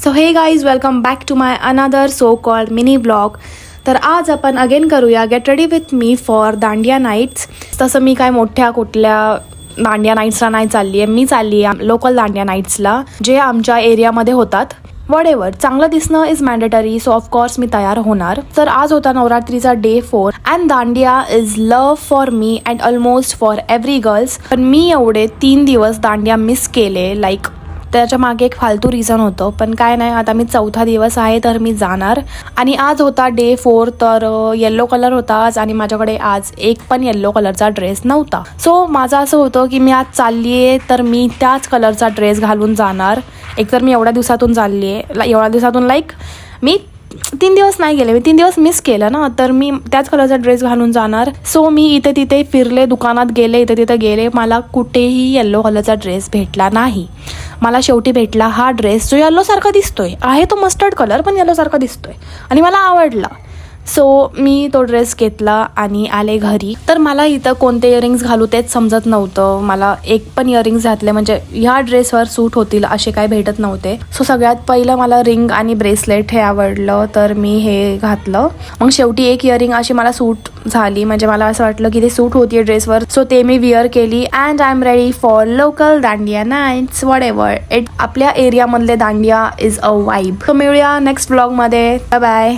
So hey guys, welcome back to my another so called mini blog. तर आज आपण again करूया get ready with me for dandiya nights. तसं मी काय मोठ्या कुठल्या दांडिया नाईट्सला नाही चालली आहे. मी चालली आहे लोकल दांडिया नाईट्सला, जे आमच्या एरियामध्ये होतात. वडेवर चांगलं दिसणं इज मॅन्डेटरी, सो ऑफकोर्स मी तयार होणार. तर आज होता नवरात्रीचा day 4 and dandiya is love for me and almost for every girls. पण मी एवढे 3 दिवस दांडिया मिस केले. लाईक त्याच्या मागे एक फालतू रिझन होतं, पण काय नाही, आता मी 4था दिवस आहे तर मी जाणार. आणि आज होता डे 4, तर येल्लो कलर होता आज, आणि माझ्याकडे आज एक पण येल्लो कलरचा ड्रेस नव्हता. सो माझं असं होतं की मी आज चालली आहे तर मी त्याच कलरचा ड्रेस घालून जाणार. एकतर मी एवढ्या दिवसातून चालली आहे, एवढ्या दिवसातून लाईक मी 3 दिवस नाही गेले, मी 3 दिवस मिस केलं ना, तर मी त्याच कलरचा ड्रेस घालून जाणार. सो मी इथे तिथे फिरले, दुकानात गेले, इथे तिथे गेले, मला कुठेही येल्लो कलरचा ड्रेस भेटला नाही. मला शेवटी भेटला हा ड्रेस, जो येल्लोसारखा दिसतोय. आहे तो मस्टर्ड कलर, पण येल्लोसारखा दिसतोय आणि मला आवडला. सो मी तो ड्रेस घेतला आणि आले घरी. तर मला इथं कोणते इयरिंग्स घालू तेच समजत नव्हतं. मला एक पण इयरिंग्स घातले म्हणजे ह्या ड्रेसवर सूट होतील असे काय भेटत नव्हते. सो सगळ्यात पहिलं मला रिंग आणि ब्रेसलेट हे आवडलं, तर मी हे घातलं. मग शेवटी एक इयरिंग अशी मला सूट झाली, म्हणजे मला असं वाटलं की ते सूट होती ड्रेसवर. सो ते मी विअर केली and I am ready for local dandiya nights. Whatever it, आपल्या एरियामधले dandiya is a vibe. So मिळूया नेक्स्ट ब्लॉगमध्ये. Bye bye.